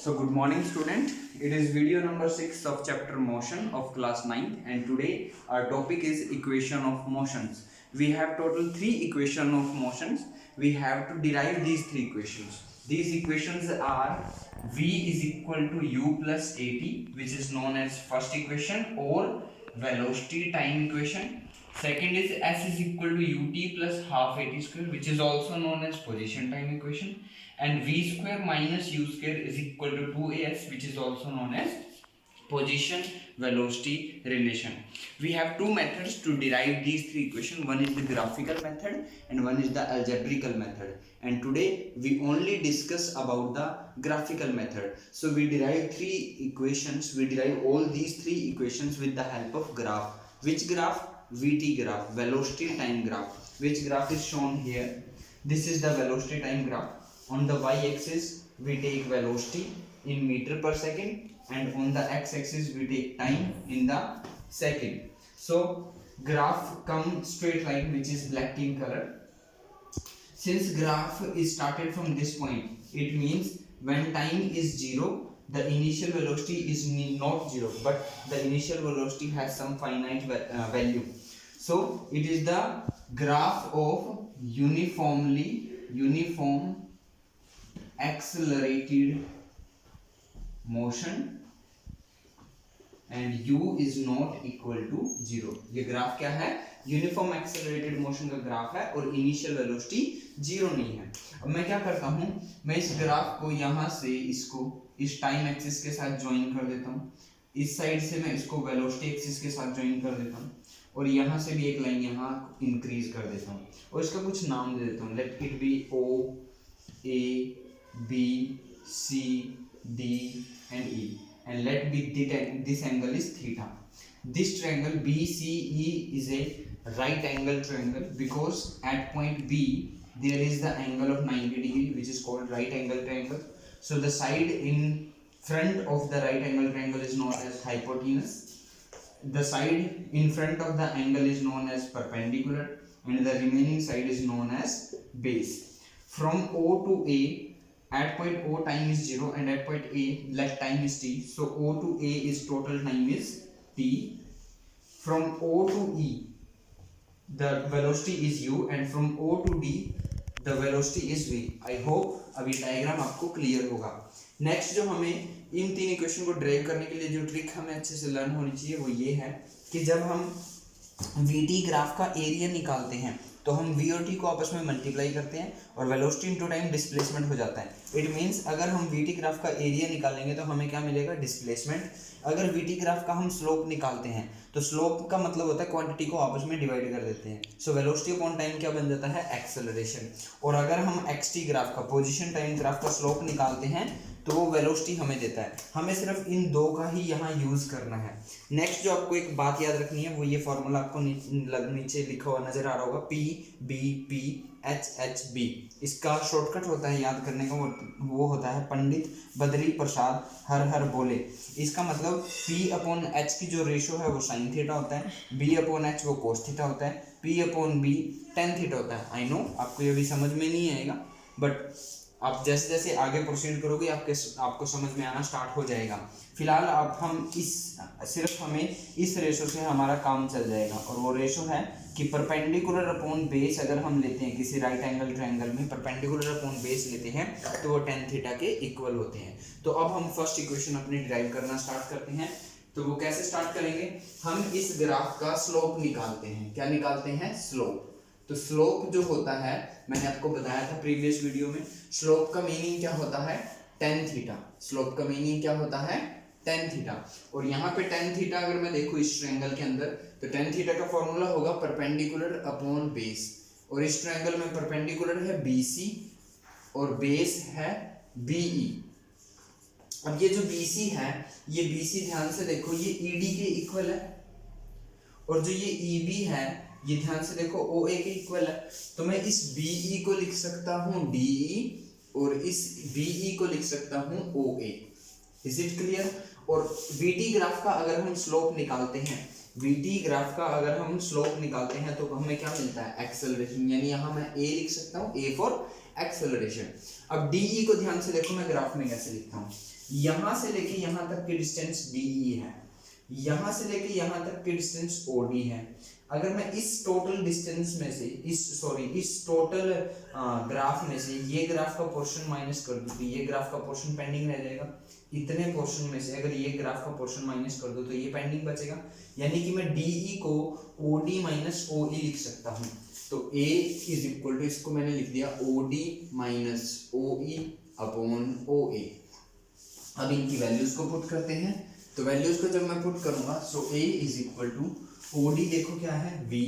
So good morning student, it is video number 6 of chapter motion of class 9th and today our topic is equation of motions. We have total 3 equation of motions. We have to derive these 3 equations. These equations are V is equal to U plus AT, which is known as first equation or velocity time equation. Second is S is equal to UT plus half AT square, which is also known as position time equation. And V square minus U square is equal to 2AS, which is also known as position velocity relation. We have two methods to derive these 3 equations. One is the graphical method and one is the algebraical method, and today we only discuss about the graphical method. So we derive 3 equations. We derive all these 3 equations with the help of graph. Which graph? VT graph, velocity time graph. Which graph is shown here? This is the velocity time graph. On the y-axis we take velocity in meter per second, and on the x-axis we take time in the second. So graph come straight line, which is black in color. Since graph is started from this point, it means when time is 0, the initial velocity is not 0, but the initial velocity has some finite value. So it is the graph of uniform accelerated motion and u is not equal to 0. ये graph क्या है? Uniform accelerated motion का graph है और initial velocity 0 नहीं है. अब मैं क्या करता हूँ, मैं इस ग्राफ को यहाँ से इसको इस टाइम एक्सिस के साथ ज्वाइन कर देता हूँ. इस साइड से मैं इसको वेलोसिटी एक्सिस के साथ ज्वाइन कर देता हूँ और यहाँ से भी एक लाइन यहाँ इंक्रीज कर देता हूँ और इसका कुछ नाम दे देता हूँ. Let it be O, A, B, C, D and E, and let be this angle is theta. This triangle BCE is a right angle triangle because at point B there is the angle of 90 degree, which is called right angle triangle. So the side in front of the right angle triangle is known as hypotenuse. The side in front of the angle is known as perpendicular and the remaining side is known as base. From O to A, at point O time is 0 and at point A let time is t. So O to A is total time is t. From O to E the velocity is u and from O to D the velocity is v. I hope अभी diagram आपको clear होगा. Next जो हमें इन 3 equation को drive करने के लिए जो ट्रिक हमें अच्छे से लर्न होनी चाहिए वो ये है कि जब हम VT ग्राफ का एरिया निकालते हैं तो हम V और T को आपस में मल्टीप्लाई करते हैं और वेलोसिटी इनटू टाइम डिस्प्लेसमेंट हो जाता है. इट मींस अगर हम VT ग्राफ का एरिया निकालेंगे तो हमें क्या मिलेगा? डिस्प्लेसमेंट. अगर VT ग्राफ का हम स्लोप निकालते हैं तो स्लोप का मतलब होता है क्वांटिटी को आपस में डिवाइड कर देते हैं. सो वेलोसिटी अपॉन टाइम क्या बन जाता है? एक्सेलरेशन. और अगर हम XT ग्राफ का पोजीशन टाइम ग्राफ का स्लोप निकालते हैं तो वो वेलोसिटी हमें देता है. हमें सिर्फ इन दो का ही यहाँ यूज करना है. नेक्स्ट जो आपको एक बात याद रखनी है वो ये फॉर्मूला आपको नीचे लिखा हुआ नजर आ रहा होगा, PBPHHB. इसका शॉर्टकट होता है याद करने का, वो होता है पंडित बद्री प्रसाद हर हर बोले. इसका मतलब P अपॉन H की जो रेशो है वो साइन थीटा होता है, B अपॉन H वो कोस थीटा होता है, P upon B tan theta होता है. आई नो आपको ये भी समझ में नहीं आएगा, बट आप जैसे जैसे आगे प्रोसीड करोगे आपको समझ में आना स्टार्ट हो जाएगा. फिलहाल अब हम सिर्फ हमें इस रेशो से हमारा काम चल जाएगा और वो रेशो है कि परपेंडिकुलर अपॉन बेस अगर हम लेते हैं किसी राइट एंगल ट्रायंगल में परपेंडिकुलर अपॉन बेस लेते हैं तो वो टेन थीटा के इक्वल होते हैं. तो अब हम फर्स्ट इक्वेशन अपनी डिराइव करना स्टार्ट करते हैं. तो वो कैसे स्टार्ट करेंगे? हम इस ग्राफ का स्लोप निकालते हैं. क्या निकालते हैं? स्लोप. तो स्लोप जो होता है मैंने आपको बताया था प्रीवियस वीडियो में, स्लोप का मीनिंग क्या होता है? Tan theta. स्लोप का मीनिंग क्या होता है? Tan theta. और यहाँ पे टेन थीटा अगर मैं देखूँ इस ट्रायंगल के अंदर तो टेन थीटा का फॉर्मूला होगा परपेंडिकुलर अपॉन बेस. और इस ट्रायंगल में परपेंडिकुलर है BC और बेस है BE. अब ये जो BC है, ये BC ध्यान से देखो ये ED के इक्वल है और जो ये EB है ये ध्यान से देखो OA के इक्वल है. तो मैं इस BE को लिख सकता हूँ DE और इस BE को लिख सकता हूँ OA. Is it clear? और VT ग्राफ का अगर हम स्लोप निकालते हैं VT ग्राफ का अगर हम स्लोप निकालते हैं तो हमें क्या मिलता है? एक्सेलरेशन. यानी यहाँ मैं A लिख सकता हूँ, A फॉर एक्सेलरेशन. अब DE को ध्यान से देखो, मैं ग्राफ में कैसे लिखता हूँ। यहां से लेके यहां तक की डिस्टेंस DE है, यहां से लेके यहां तक की डिस्टेंस OD है। अगर मैं इस टोटल डिस्टेंस में से इस टोटल ग्राफ में से ये ग्राफ का पोर्शन माइनस कर दूं तो ये ग्राफ का पोर्शन पेंडिंग रह जाएगा। इतने पोर्शन में से अगर ये ग्राफ का पोर्शन माइनस कर दो तो ये पेंडिंग बचेगा, यानी कि मैं DE को OD माइनस OE लिख सकता हूँ। तो A इज इक्वल टू, इसको मैंने लिख दिया OD minus OE upon OA। अब इनकी वैल्यूज को पुट करते हैं, तो वैल्यूज को जब मैं पुट करूंगा so A is equal to OD देखो क्या है V,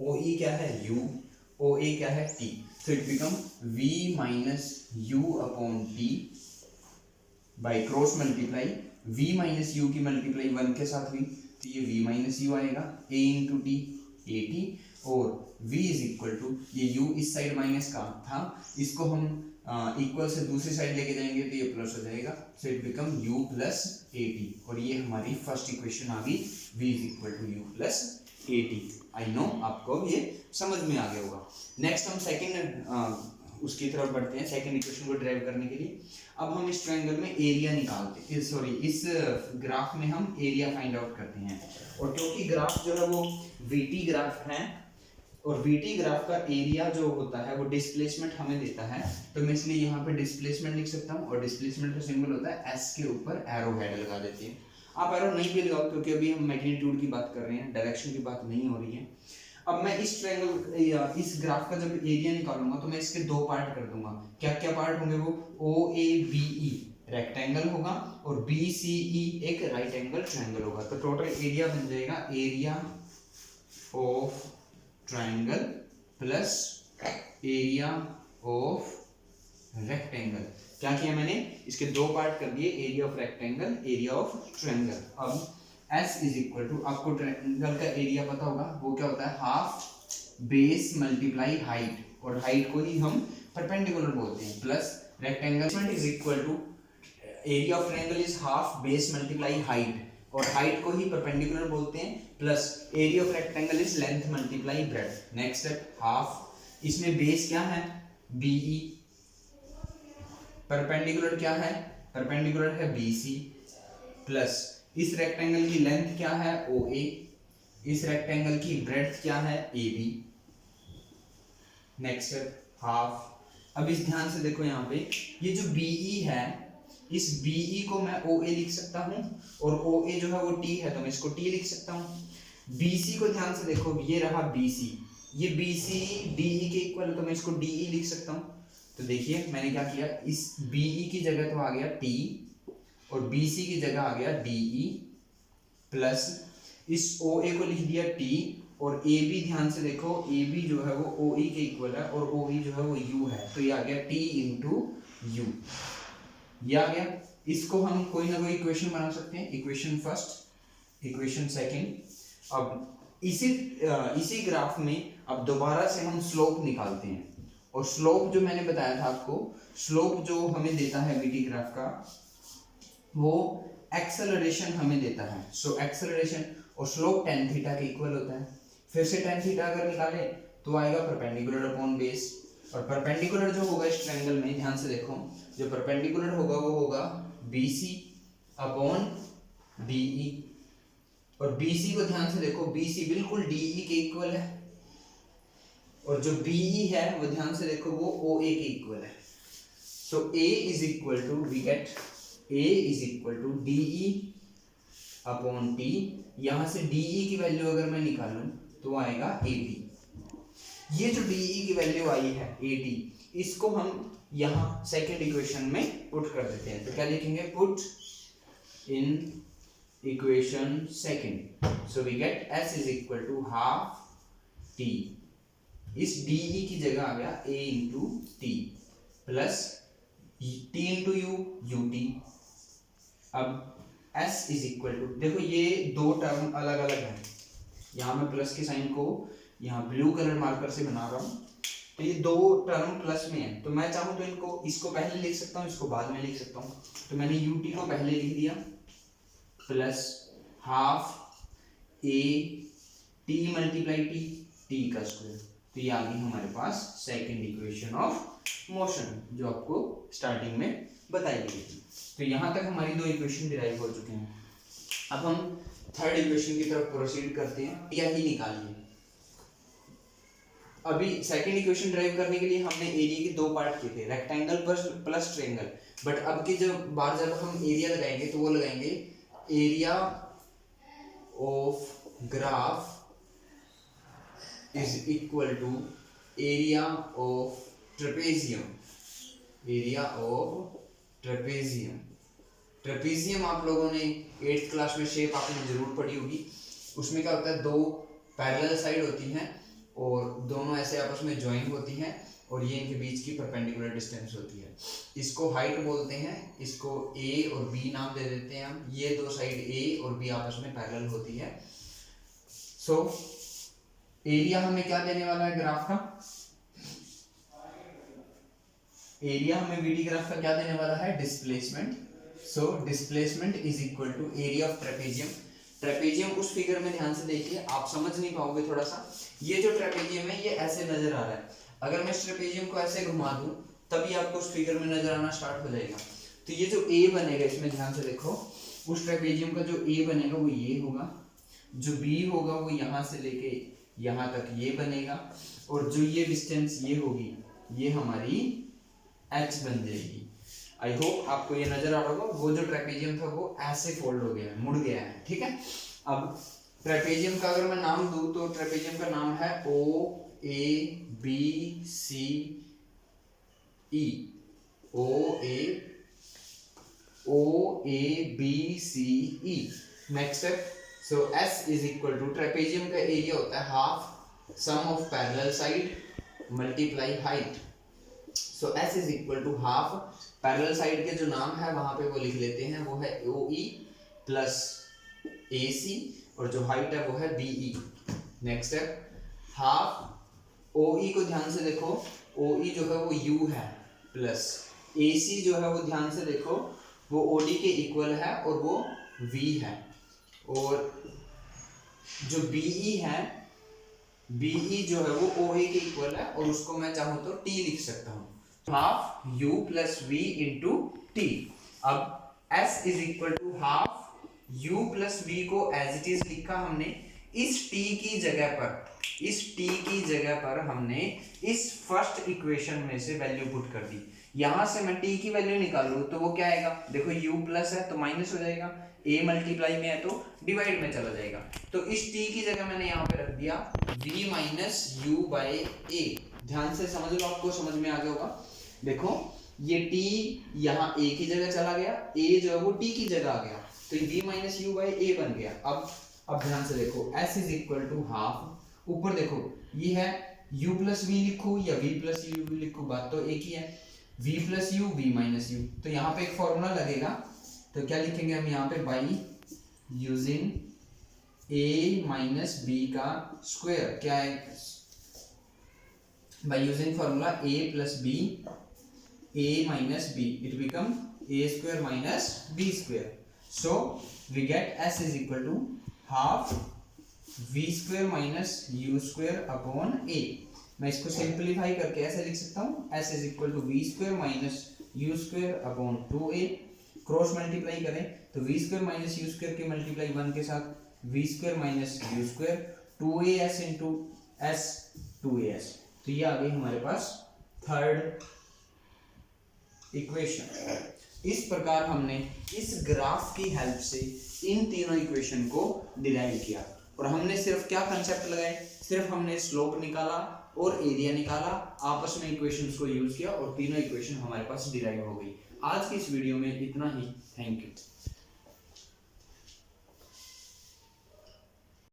OE क्या है U, OA क्या है T। तो it become V minus U upon T by cross multiply V minus U की मल्टीप्लाई 1 के साथ हुई तो ये V माइनस U आएगा, A इंटू टी AT, और V इज इक्वल टू ये U इस साइड माइनस का था, इसको हम इक्वल से दूसरी साइड लेके जाएंगे तो ये प्लस हो जाएगा, so it become U plus AT, और ये हमारी फर्स्ट इक्वेशन आ गई V is equal to U plus AT। I know आपको ये समझ में आ गया होगा। नेक्स्ट हम सेकंड उसकी तरफ बढ़ते हैं, सेकंड इक्वेशन को ड्राइव करने के लिए। अब हम इस ट्रायंगल में एरिया निकालते हैं, सॉरी इस ग्राफ में हम एरिया फाइंड आउट करते हैं, और क्योंकि ग्राफ जो है वो VT ग्राफ है और VT ग्राफ का एरिया जो होता है वो डिस्प्लेसमेंट हमें देता है, तो मैं इसलिए यहाँ पे डिस्प्लेसमेंट लिख सकता हूँ, और डिस्प्लेसमेंट का सिंबल होता है S के ऊपर एरो हेड लगा देते हैं। आप एरो नहीं भी लगाओ क्योंकि अभी हम मैग्नीट्यूड की बात कर रहे हैं, डायरेक्शन की बात नहीं हो रही है। अब मैं इस ट्रायंगल इस ग्राफ का जब एरिया निकालूंगा तो मैं इसके दो पार्ट कर दूंगा। क्या क्या पार्ट होंगे वो, OABE रेक्टेंगल होगा और BCE एक राइट एंगल ट्रायंगल होगा, तो टोटल एरिया बन जाएगा area of triangle plus area of rectangle. क्या किया मैंने, इसके दो पार्ट कर दिए, area of rectangle, area of triangle. अब S इज इक्वल टू, आपको ट्रायंगल का एरिया पता होगा वो क्या होता है, हाफ बेस मल्टीप्लाई हाइट, और हाइट को ही हम परपेंडिकुलर बोलते हैं, plus rectangle is equal to area of triangle is half base multiply height, और हाइट को ही परपेंडिकुलर बोलते हैं, plus area of rectangle is length multiply breadth. Next step half, इसमें बेस क्या है BE, परपेंडिकुलर क्या है, परपेंडिकुलर है BC, प्लस इस रेक्टेंगल की लेंथ क्या है OA, इस रेक्टेंगल की ब्रेड्थ क्या है AB। Next step half. अब इस ध्यान से देखो यहाँ पे ये जो BE है, इस BE को मैं OA लिख सकता हूँ, और OA जो है वो T है तो मैं इसको T लिख सकता हूँ। BC को ध्यान से देखो, ये रहा BC, ये BC DE के इक्वल है तो मैं इसको DE लिख सकता हूँ। तो देखिए मैंने क्या किया, इस BE की जगह तो आ गया T और BC की जगह आ गया DE, प्लस इस OA को लिख दिया T, और AB ध्यान से देखो, AB जो है वो OE के इक्वल है और OE जो है वो U है, तो ये आ गया T इंटू U, ये आ गया। इसको हम कोई ना कोई इक्वेशन बना सकते हैं, इक्वेशन फर्स्ट, इक्वेशन सेकंड। अब इसी ग्राफ में अब दोबारा से हम स्लोप निकालते हैं, और स्लोप जो मैंने बताया था आपको, स्लोप जो हमें देता है VT ग्राफ का वो एक्सेलरेशन हमें देता है, सो एक्सेलरेशन और स्लोप tan थीटा के इक्वल होता है। फिर से tan थीटा अगर निकाले तो आएगा परपेंडिकुलर अपॉन बेस, और परपेंडिकुलर जो होगा इस ट्रायंगल में ध्यान से देखो, जो परपेंडिकुलर होगा वो होगा BC अपॉन DE, और BC को ध्यान से देखो, BC बिल्कुल DE के इक्वल है, और जो BE है वो ध्यान से देखो वो OA के इक्वल है। So A is equal to, we get A is equal to DE upon T, यहाँ से DE की वैल्यू अगर मैं निकालूं तो आएगा 80। ये जो DE की वैल्यू आई है 80, इसको हम यहाँ सेकेंड इक्वेशन में पुट कर देते हैं, तो क्या लिखेंगे, put in equation second, so we get S is equal to half T, इस DE की जगह आ गया A into T, plus T into UT। अब S इज इक्वल टू, देखो ये दो टर्म अलग अलग है, यहाँ मैं प्लस के साइन को यहाँ ब्लू कलर मार्कर से बना रहा हूँ, तो ये दो टर्म प्लस में है, तो मैं चाहूँ तो इनको, इसको पहले लिख सकता हूँ, इसको बाद में लिख सकता हूँ, तो मैंने UT को पहले लिख दिया, plus half A T multiply T, T का स्क्वायर, तो ये आ गई हमारे पास सेकेंड इक्वेशन ऑफ मोशन जो आपको स्टार्टिंग में बताई गई थी। तो यहाँ तक हमारी दो इक्वेशन डिराइव हो चुके हैं। अब हम थर्ड इक्वेशन की तरफ प्रोसीड करते हैं। यही निकालिए। अभी सेकंड इक्वेशन ड्राइव करने के लिए हमने एरिया के दो पार्ट किए थे, रेक्टेंगल प्लस ट्रायंगल। बट अब की जब हम एरिया लगाएंगे तो वो लगाएंगे area of graph is equal to area of trapezium. Area of trapezium. Trapezium आप लोगों ने 8th क्लास में शेप आपने जरूर पढ़ी होगी। उसमें क्या होता है, दो पैरेलल साइड होती हैं और दोनों ऐसे आपस में ज्वाइन होती हैं और ये इनके बीच की परपेंडिकुलर डिस्टेंस होती है। इसको हाइट बोलते हैं, इसको ए और बी नाम दे देते हैं हम। ये दो साइड ए और बी आपस में पैरेलल होती है। सो एरिया हमें क्या देने वाला है ग्राफ का? एरिया हमें वीडी ग्राफ का क्या देने वाला है? Displacement. So displacement is equal to area of trapezium. Trapezium उस फिगर में ध्यान से देखिए, आप समझ नहीं पाओगे थोड़ा सा। ये जो ट्रेपेजियम है ये ऐसे नजर आ रहा है। अगर मैं इस ट्रेपेजियम को ऐसे घुमा दूं तभी आपको उस फिगर में नजर आना स्टार्ट हो जाएगा। तो ये जो ए बनेगा, इसमें ध्यान से देखो, उस ट्रेपेजियम का जो ए बनेगा वो ये होगा, जो बी होगा वो यहाँ से लेके यहाँ तक ये बनेगा, और जो ये डिस्टेंस ये होगी ये हमारी एच बन जाएगी। आई होप आपको ये नजर आ रहा होगा। वो जो ट्रेपेजियम था वो ऐसे फोल्ड हो गया है, मुड़ गया है, ठीक है। अब ट्रेपेजियम का अगर मैं नाम दूं तो ट्रेपेजियम का नाम है O A B C E. O A B C E. Next step, so S is equal to, trapezium का एरिया होता है half sum of parallel side multiply height. So S is equal to half, parallel side के जो नाम है वहां पे वो लिख लेते हैं, वो है ओ ई प्लस ए सी, और जो हाइट है वो है बी ई। नेक्स्ट है हाफ ओ ई को ध्यान से देखो, ओ ई जो है वो यू है, प्लस ए सी जो है वो ध्यान से देखो वो ओ डी के इक्वल है और वो वी है, और जो बी ई है, बी ई जो है वो ओ ए के इक्वल है और उसको मैं चाहूँ तो टी लिख सकता हूँ, half u plus v into t. अब s is equal to half u plus v को एज इट इज लिखा हमने। इस t की जगह पर, इस t की जगह पर हमने इस फर्स्ट इक्वेशन में से वैल्यू पुट कर दी। यहां से मैं t की वैल्यू निकालूं तो वो क्या आएगा, देखो u प्लस है तो माइनस हो जाएगा, a मल्टीप्लाई में है तो डिवाइड में चला जाएगा। तो इस t की जगह मैंने यहाँ पे रख दिया v माइनस यू बाई ए। ध्यान से समझ लो, आपको समझ में आ गया होगा। देखो ये t यहाँ a की जगह चला गया, a जो है वो t की जगह आ गया, तो v minus u by a बन गया। अब ध्यान से देखो, s is equal to half, ऊपर देखो ये है u प्लस वी लिखो या v प्लस यू लिखो, बात तो एक ही है, v plus you v minus you. तो यहाँ पे एक फॉर्मूला लगेगा, तो क्या लिखेंगे हम यहाँ पे, by using a minus b का स्क्वायर, क्या है, by using formula a plus b a minus b, it become a square minus b square. So we get s is equal to half v square minus u square upon a. मैं इसको simplify करके ऐसे लिख सकता हूँ, s is equal to v square minus u square upon 2a. Cross multiply करें तो v square minus u square के मल्टीप्लाई 1 के साथ v square minus u square 2as into s 2as। तो ये आ गई हमारे पास थर्ड इक्वेशन। इस प्रकार हमने इस ग्राफ की हेल्प से इन तीनों इक्वेशन को डिराइव किया, और हमने सिर्फ क्या कंसेप्ट लगाए, सिर्फ हमने स्लोप निकाला और एरिया निकाला, आपस में इक्वेशंस को यूज किया और तीनों इक्वेशन हमारे पास डिराइव हो गई। आज की इस वीडियो में इतना ही। Thank you.